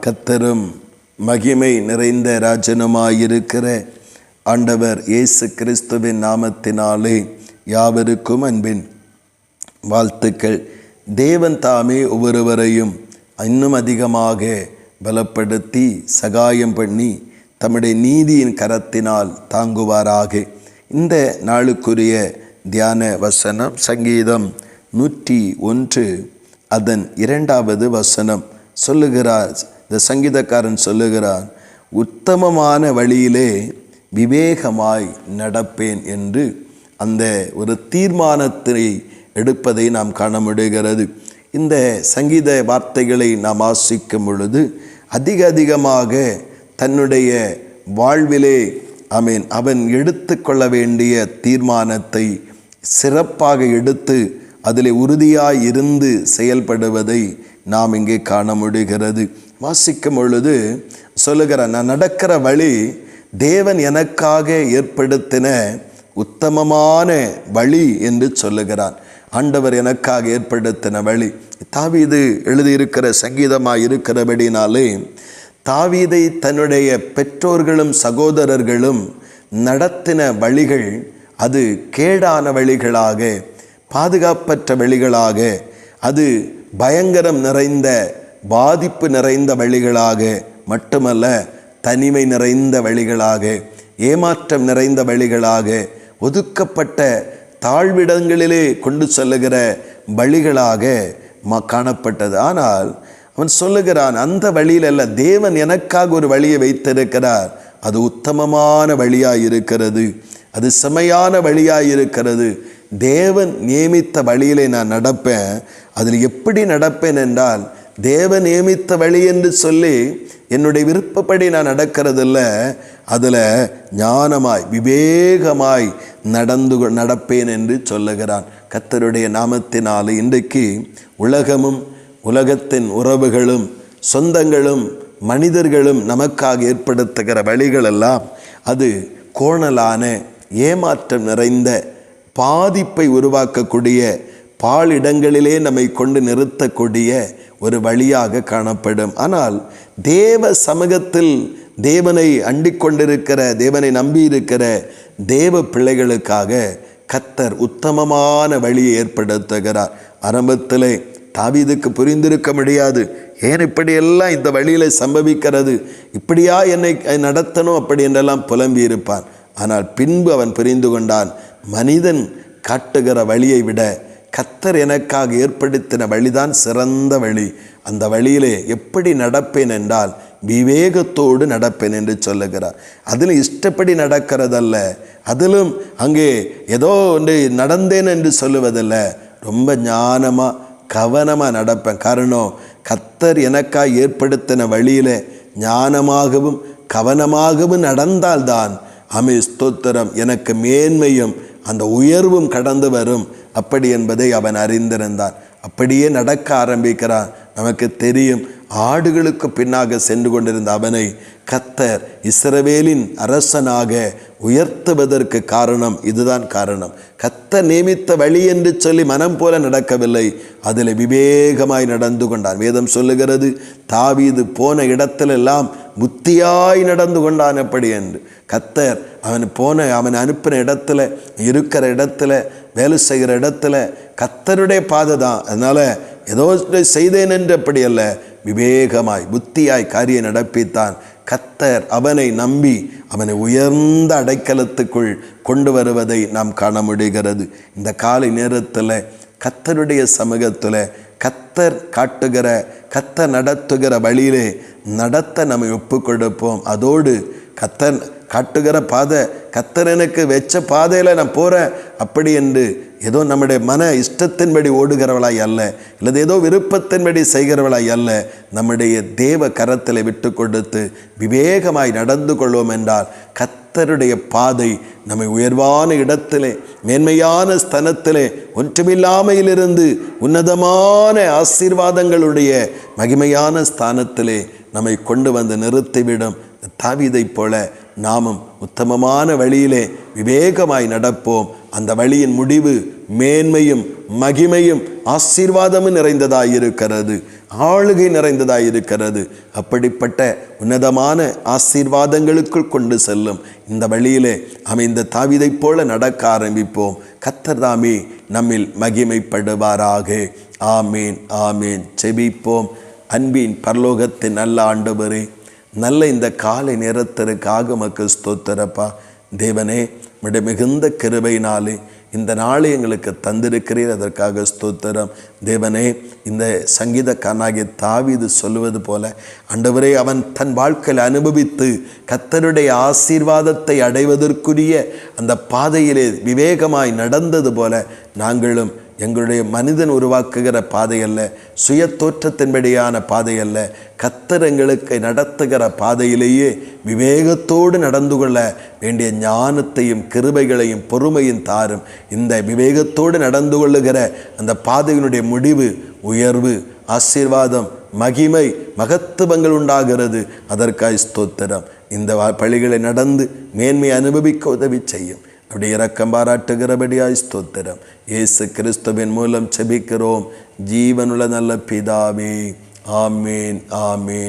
கர்த்தரும் மகிமை நிறைந்த ராஜனுமாயிருக்கிற ஆண்டவர் இயேசு கிறிஸ்துவின் நாமத்தினாலே யாவருக்கும் அன்பின் வாழ்த்துக்கள். தேவன் தாமே ஒவ்வொருவரையும் இன்னும் அதிகமாக பலப்படுத்தி சகாயம் பண்ணி தம்முடைய நீதியின் கரத்தினால் தாங்குவாராக. இந்த நாளுக்குரிய தியான வசனம் சங்கீதம் 101 அதன் 2வது வசனம் சொல்லுகிறார். இந்த சங்கீதக்காரன் சொல்லுகிறார், உத்தமமான வழியிலே விவேகமாய் நடப்பேன் என்று அந்த ஒரு தீர்மானத்தை எடுப்பதை நாம் காண முடிகிறது. இந்த சங்கீத வார்த்தைகளை நாம் வாசிக்கும் பொழுது அதிகமாக தன்னுடைய வாழ்விலே அவன் எடுத்துக்கொள்ள வேண்டிய தீர்மானத்தை சிறப்பாக எடுத்து அதில் உறுதியாய் இருந்து செயல்படுவதை நாம் இங்கே காண முடிகிறது. வாசிக்கும் பொழுது சொல்லுகிறான், நான் நடக்கிற வழி தேவன் எனக்காக ஏற்படுத்தின உத்தமமான வழி என்று சொல்லுகிறான். ஆண்டவர் எனக்காக ஏற்படுத்தின வழி. தாவீது எழுதியிருக்கிற சங்கீதமாக இருக்கிறபடினாலே தாவீதை தன்னுடைய பெற்றோர்களும் சகோதரர்களும் நடத்தின வழிகள் அது கேடான வழிகளாக, பாதுகாப்பற்ற வழிகளாக, அது பயங்கரம் நிறைந்த பாதிப்பு நிறைந்த வழிகளாக மட்டுமல்ல, தனிமை நிறைந்த வழிகளாக, ஏமாற்றம் நிறைந்த வழிகளாக, ஒதுக்கப்பட்ட தாழ்விடங்களிலே கொண்டு செல்லுகிற வழிகளாக காணப்பட்டது. ஆனால் அவன் சொல்லுகிறான், அந்த வழியில் அல்ல, தேவன் எனக்காக ஒரு வழியை வைத்திருக்கிறார். அது உத்தமமான வழியாய் இருக்கிறது, அது செமையான வழியாய் இருக்கிறது. தேவன் நியமித்த வழியிலே நான் நடப்பேன். அதில் எப்படி நடப்பேன் என்றால், தேவன் நியமித்த வழி என்று சொல்லி என்னுடைய விருப்பப்படி நான் நடக்கிறதில்ல, அதில் ஞானமாய் விவேகமாய் நடப்பேன் என்று சொல்லுகிறான். கர்த்தருடைய நாமத்தினாலே இன்றைக்கு உலகமும் உலகத்தின் உறவுகளும் சொந்தங்களும் மனிதர்களும் நமக்காக ஏற்படுத்துகிற வழிகளெல்லாம் அது கோணலான, ஏமாற்றம் நிறைந்த, பாதிப்பை உருவாக்கக்கூடிய, பாலிடங்களிலே நம்மை கொண்டு நிறுத்தக்கூடிய ஒரு வழியாக காணப்படும். ஆனால் தேவ சமூகத்தில் தேவனை அண்டிக் கொண்டிருக்கிற, தேவனை நம்பியிருக்கிற தேவ பிள்ளைகளுக்காக கர்த்தர் உத்தமமான வழியை ஏற்படுத்துகிறார். ஆரம்பத்தில் தாவீதுக்கு புரிந்திருக்க முடியாது, ஏன் இப்படியெல்லாம் இந்த வழியில் சம்பவிக்கிறது, இப்படியா என்னை நடத்தணும் அப்படி என்றெல்லாம் புலம்பி இருப்பான். ஆனால் பின்பு அவன் புரிந்து கொண்டான், மனிதன் காட்டுகிற வழியை விட கர்த்தர் எனக்காக ஏற்படுத்தின வழிதான் சிறந்த வழி. அந்த வழியிலே எப்படி நடப்பேன் என்றால் விவேகத்தோடு நடப்பேன் என்று சொல்லுகிறார். அதில் இஷ்டப்படி நடக்கிறதல்ல, அதிலும் அங்கே ஏதோ ஒன்று நடந்தேன் என்று சொல்லுவதில்ல, ரொம்ப ஞானமாக கவனமாக நடப்பேன். காரணம், கர்த்தர் எனக்காக ஏற்படுத்தின வழியில் ஞானமாகவும் கவனமாகவும் நடந்தால்தான் ஸ்தோத்திரம், எனக்கு மேன்மையும் அந்த உயர்வும் கடந்து வரும். அப்படி என்பதை அவன் அறிந்திருந்தான். அப்படியே நடக்க ஆரம்பிக்கிறான். நமக்கு தெரியும், ஆடுகளுக்கு பின்னாக சென்று கொண்டிருந்த அவனை கர்த்தர் இஸ்ரவேலின் அரசனாக உயர்த்துவதற்கு காரணம் இதுதான் காரணம். கர்த்தர் நியமித்த வழி என்று சொல்லி மனம் போல நடக்கவில்லை, அதில் விவேகமாய் நடந்து கொண்டான். வேதம் சொல்லுகிறது, தாவீது போன இடத்திலெல்லாம் புத்தியாய் நடந்து கொண்டான். அப்படி என்று கர்த்தர் அவன் அனுப்பின இடத்துல, இருக்கிற இடத்துல, வேலை செய்கிற இடத்துல கர்த்தருடைய பாதை தான். அதனால் ஏதோ செய்தேன் என்று அப்படி அல்ல, விவேகமாய் புத்தியாய் காரியம் நடப்பித்தான். கர்த்தர் அவனை நம்பி அவனை உயர்ந்த அடைக்கலத்துக்குள் கொண்டு வருவதை நாம் காண முடிகிறது. இந்த காலை நேரத்தில் கர்த்தருடைய சமூகத்தில் கர்த்தர் காட்டுகிற, கர்த்தர் நடத்துகிற வழியிலே நடத்த நம்ம ஒப்பு கொடுப்போம். அதோடு கர்த்தர் காட்டுகிற பாதை, கர்த்தர் எனக்கு வச்ச பாதையில் நான் போகிறேன் அப்படி என்று ஏதோ நம்முடைய மன இஷ்டத்தின்படி ஓடுகிறவளாய் அல்ல, அல்லது ஏதோ விருப்பத்தின்படி செய்கிறவளாய் அல்ல, நம்முடைய தேவ கரத்தில் விட்டு கொடுத்து விவேகமாய் நடந்து கொள்வோம் என்றால் கர்த்தருடைய பாதை நம்மை உயர்வான இடத்திலே, மேன்மையான ஸ்தலத்திலே, ஒன்றுமில்லாமையிலிருந்து உன்னதமான ஆசீர்வாதங்களுடைய மகிமையான ஸ்தானத்திலே நம்மை கொண்டு வந்து நிறுத்திவிடும். தாவீதைப் போல நாமும் உத்தமமான வழியிலே விவேகமாய் நடப்போம். அந்த வழியின் முடிவு மேன்மையும் மகிமையும் ஆசீர்வாதமும் நிறைந்ததாயிருக்கிறது. ஆளுகை நிறைந்ததாக இருக்கிறது. அப்படிப்பட்ட உன்னதமான ஆசீர்வாதங்களுக்குள் கொண்டு செல்லும் இந்த வழியிலே அமைந்த தாவீதைப் போல நடக்க ஆரம்பிப்போம். கர்த்தர் தாமே நம்மில் மகிமைப்படுவாராக. ஆமேன், ஆமேன். செபிப்போம். அன்பின் பரலோகத்தின் நல்ல ஆண்டவரே, நல்ல இந்த காலை நேரத்திற்காக உமக்கு ஸ்தோத்திரப்பா. தேவனே, உம்முடைய மிகுந்த கிருபையினாலே இந்த நாளை எங்களுக்கு தந்திருக்கிறீர், அதற்காக ஸ்தோத்திரம். தேவனே, இந்த சங்கீதக்காரனாகிய தாவீது சொல்லுவது போல ஆண்டவரே, அவன் தன் வாழ்க்கையில் அனுபவித்து கர்த்தருடைய ஆசீர்வாதத்தை அடைவதற்குரிய அந்த பாதையிலே விவேகமாய் நடந்தது போல நாங்களும் எங்களுடைய மனிதன் உருவாக்குகிற பாதை அல்ல, சுய தோற்றத்தின்படியான பாதை அல்ல, கர்த்தர் எங்களுக்கு நடத்துகிற பாதையிலேயே விவேகத்தோடு நடந்து கொள்ள வேண்டிய ஞானத்தையும் கிருபைகளையும் பொறுமையும் தாரும். இந்த விவேகத்தோடு நடந்து கொள்ளுகிற அந்த பாதையினுடைய முடிவு உயர்வு, ஆசீர்வாதம், மகிமை, மகத்துவங்கள் உண்டாகிறது. அதற்காய் ஸ்தோத்திரம். இந்த பழிகளை நடந்து மேன்மை அனுபவிக்க உதவி செய்யும். அப்படி இரக்கம் பாராட்டுகிறபடியாய் ஸ்தோத்திரம். இயேசு கிறிஸ்துவின் மூலம் செபிக்கிறோம் ஜீவனுள்ள நல்ல பிதாவே. ஆமேன், ஆமேன்.